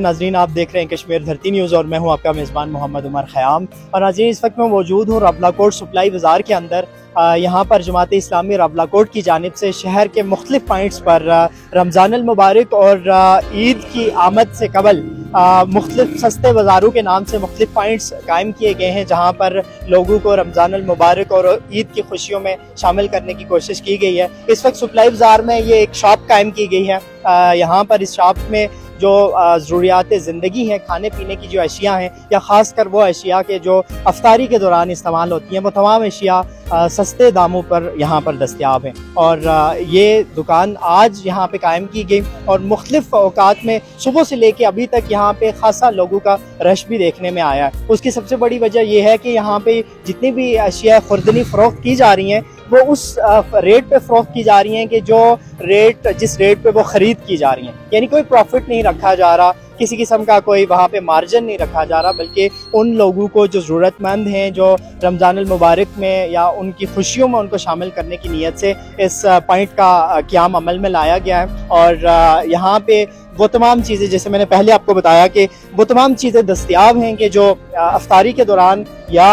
नाज़रीन, आप देख रहे हैं कश्मीर धरती न्यूज़ और मैं हूं आपका मेज़बान मोहम्मद उमर ख़याम। और नाज़रीन, इस वक्त मैं मौजूद हूं रवलाकोट सप्लाई बाज़ार के अंदर। यहाँ पर जमात इस्लामी रवलाकोट की जानिब से शहर के मुख्तलिफ पॉइंट्स पर रमज़ान अल मुबारक और ईद की आमद से कबल मुख्तलिफ सस्ते बाज़ारों के नाम से मुख्तलिफ पॉइंट्स कायम किए गए हैं, जहाँ पर लोगों को रमज़ान अल मुबारक और ईद की खुशियों में शामिल करने की कोशिश की गई है। इस वक्त सप्लाई बाज़ार में ये एक शॉप कायम की गई है। यहाँ पर इस शॉप में जो ज़रूरियात ज़िंदगी हैं, खाने पीने की जो अशिया हैं या ख़ास कर वो अशिया के जो अफ्तारी के दौरान इस्तेमाल होती हैं, वो तमाम अशिया सस्ते दामों पर यहाँ पर दस्तयाब हैं। और ये दुकान आज यहाँ पे कायम की गई और मुख्तलिफ औकात में सुबह से लेके अभी तक यहाँ पे खासा लोगों का रश भी देखने में आया है। उसकी सबसे बड़ी वजह यह है कि यहाँ पे जितनी भी अशिया खुर्दनी फ़रोख्त की जा रही हैं वो उस रेट पे फ़रोख्त की जा रही हैं कि जिस रेट पे वो ख़रीद की जा रही हैं, यानी कोई प्रॉफिट नहीं रखा जा रहा, किसी किस्म का कोई वहाँ पे मार्जिन नहीं रखा जा रहा, बल्कि उन लोगों को जो ज़रूरतमंद हैं, जो रमज़ान अल मुबारक में या उनकी खुशियों में उनको शामिल करने की नीयत से इस पॉइंट का क़याम अमल में लाया गया है। और यहाँ पे वो तमाम चीज़ें, जैसे मैंने पहले आपको बताया कि वो तमाम चीज़ें दस्तयाब हैं कि जो अफ्तारी के दौरान या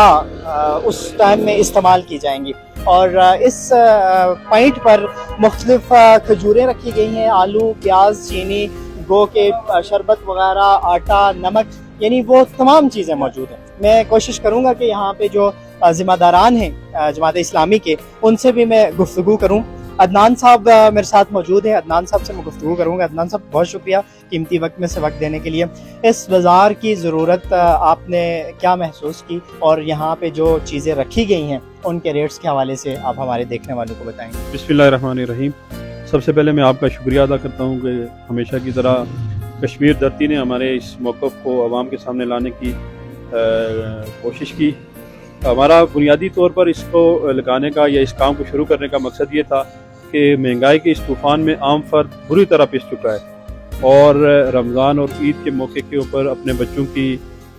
उस टाइम में इस्तेमाल की जाएंगी। और इस पॉइंट पर मुख्तलिफ खजूरें रखी गई हैं, आलू, प्याज, चीनी, गो के शरबत वगैरह, आटा, नमक, यानी वो तमाम चीज़ें मौजूद हैं। मैं कोशिश करूँगा कि यहाँ पे जो ज़िम्मेदारान हैं जमात इस्लामी के, उनसे भी मैं गुफ्तगू करूँ। अदनान साहब मेरे साथ मौजूद हैं, अदनान साहब से मैं गुफ्तगू करूँगा। अदनान साहब, बहुत शुक्रिया कीमती वक्त में से वक्त देने के लिए। इस बाज़ार की ज़रूरत आपने क्या महसूस की और यहाँ पे जो चीज़ें रखी गई हैं उनके रेट्स के हवाले से आप हमारे देखने वालों को बताएंगे? बिस्मिल्लाहिर्रहमानिर्रहीम। सबसे पहले मैं आपका शुक्रिया अदा करता हूँ कि हमेशा की तरह कश्मीर धरती ने हमारे इस मौक़िफ़ को आवाम के सामने लाने की कोशिश की। हमारा बुनियादी तौर पर इसको लगाने का या इस काम को शुरू करने का मकसद ये था कि महंगाई के इस तूफ़ान में आम फर्द बुरी तरह पिस चुका है और रमज़ान और ईद के मौके के ऊपर अपने बच्चों की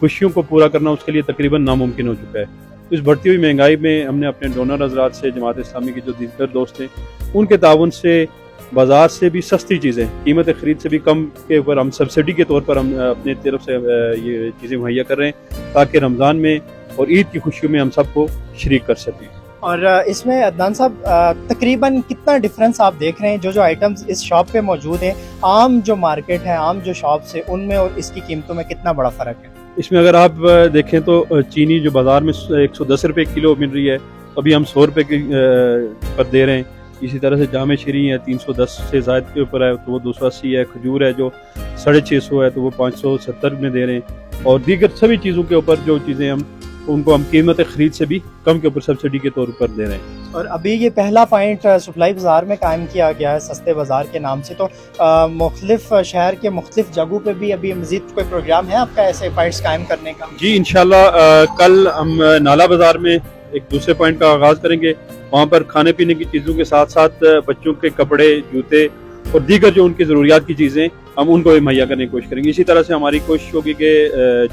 खुशियों को पूरा करना उसके लिए तकरीबन नामुमकिन हो चुका है। इस बढ़ती हुई महंगाई में हमने अपने डोनर हज़रात से, जमात इस्लामी के जो दीनदार दोस्त हैं, उनके ताउन से बाज़ार से भी सस्ती चीज़ें, कीमत ख़रीद से भी कम के ऊपर हम सब्सिडी के तौर पर हम अपनी तरफ से ये चीज़ें मुहैया कर रहे हैं ताकि रमज़ान में और ईद की खुशियों में हम सबको शरीक कर सकें। और इसमें अदनान साहब तकरीबन कितना डिफरेंस आप देख रहे हैं? जो आइटम्स इस शॉप पे मौजूद हैं, आम जो मार्केट है, आम जो शॉप्स है, उनमें और इसकी कीमतों में कितना बड़ा फ़र्क है? इसमें अगर आप देखें तो चीनी जो बाज़ार में 110 रुपये किलो मिल रही है, अभी हम 100 रुपये पर दे रहे हैं। इसी तरह से जामे शरी है 310 से ज़ायद के ऊपर है तो वो 280 है। खजूर है जो 650 है तो वो 570 में दे रहे हैं। और दीगर सभी चीज़ों के ऊपर जो चीज़ें उनको हम कीमत ख़रीद से भी कम के ऊपर सब्सिडी के तौर पर दे रहे हैं। और अभी ये पहला पॉइंट सप्लाई बाज़ार में कायम किया गया है सस्ते बाज़ार के नाम से, तो मुख्तलिफ शहर के मुख्तलिफ जगहों पे भी अभी मज़ीद कोई प्रोग्राम है आपका ऐसे पॉइंट्स कायम करने का? जी इंशाल्लाह कल हम नाला बाज़ार में एक दूसरे पॉइंट का आगाज़ करेंगे। वहाँ पर खाने पीने की चीज़ों के साथ साथ बच्चों के कपड़े, जूते और दीगर जो उनकी ज़रूरियात की चीज़ें हम उनको भी मुहैया करने की कोशिश करेंगे। इसी तरह से हमारी कोशिश होगी कि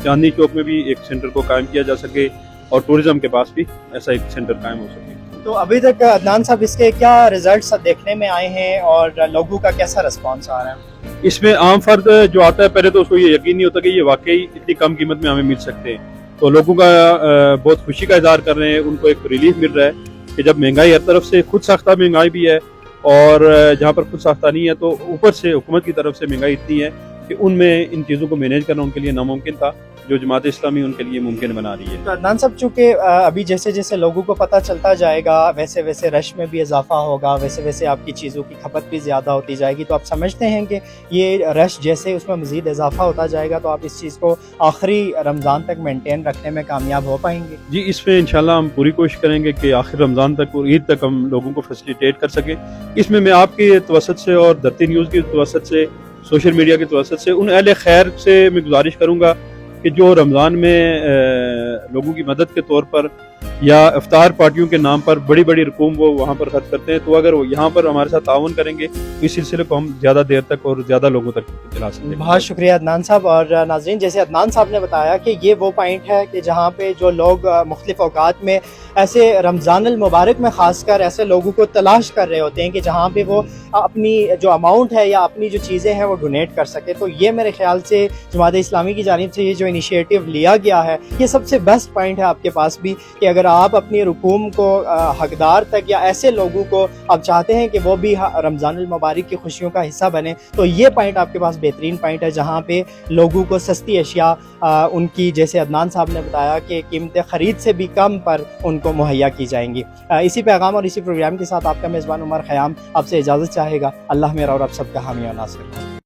चांदनी चौक में भी एक सेंटर को कायम किया जा सके और टूरिज्म के पास भी ऐसा एक सेंटर कायम हो सके। तो अभी तक अदनान साहब इसके क्या रिजल्ट्स देखने में आए हैं और लोगों का कैसा रिस्पांस आ रहा है? इसमें आम फर्द जो आता है पहले तो उसको ये यकीन नहीं होता कि ये वाकई इतनी कम कीमत में हमें मिल सकते हैं, तो लोगों का बहुत खुशी का इजहार कर रहे हैं। उनको एक रिलीफ मिल रहा है कि जब महंगाई हर तरफ से खुद साख्ता महंगाई भी है और जहाँ पर खुद साख्ता नहीं है तो ऊपर से हुकूमत की तरफ से महंगाई इतनी है कि उनमें इन चीज़ों को मैनेज करना उनके लिए नामुमकिन था, जो जमात इस्लामी उनके लिए मुमकिन बना रही है। तो अदनान साहब, चूँकि अभी जैसे जैसे लोगों को पता चलता जाएगा वैसे वैसे रश में भी इजाफा होगा, वैसे वैसे आपकी चीज़ों की खपत भी ज़्यादा होती जाएगी, तो आप समझते हैं कि ये रश जैसे उसमें मज़ीद इजाफा होता जाएगा तो आप इस चीज़ को आखिरी रमज़ान तक मेंटेन रखने में कामयाब हो पाएंगे? जी, इसमें इंशाल्लाह हम पूरी कोशिश करेंगे कि आखिर रमज़ान तक और ईद तक हम लोगों को फैसिलिटेट कर सकें। इसमें मैं आपके तवसत से और धरती न्यूज़ की तवसत से, सोशल मीडिया की तवसत से उन अहले खैर से मैं गुजारिश करूँगा कि जो रमज़ान में लोगों की मदद के तौर पर या इफ्तार पार्टियों के नाम पर बड़ी बड़ी रकूम वो वहाँ पर खर्च करते हैं। तो अगर वो यहाँ पर हमारे साथ ताउन करेंगे तो इस सिलसिले को हम ज़्यादा देर तक और ज़्यादा लोगों तक चला सकते हैं। बहुत शुक्रिया अदनान साहब। और नाज़रीन, जैसे अदनान साहब ने बताया कि ये वो पॉइंट है कि जहाँ पे जो लोग मुख्तलिफ औकात में ऐसे रमज़ान अल मुबारक में ख़ासकर ऐसे लोगों को तलाश कर रहे होते हैं कि जहाँ पे वो अपनी जो अमाउंट है या अपनी जो चीज़ें हैं वो डोनेट कर सके। तो ये मेरे ख्याल से जमात इस्लामी की जानिब से ये जो इनिशिएटिव लिया गया है ये सबसे बेस्ट पॉइंट है आपके पास भी, कि अगर आप अपनी रकूम को हकदार तक या ऐसे लोगों को आप चाहते हैं कि वो भी रमज़ान अल मुबारक की खुशियों का हिस्सा बने, तो ये पॉइंट आपके पास बेहतरीन पॉइंट है जहाँ पे लोगों को सस्ती अशिया उनकी, जैसे अदनान साहब ने बताया कि कीमतें ख़रीद से भी कम पर उनको मुहैया की जाएंगी। इसी पैगाम और इसी प्रोग्राम के साथ आपका मेज़बान उमर ख़याम आपसे इजाज़त चाहेगा। अल्लाह मेरा और आप सबका हामी और नासिर।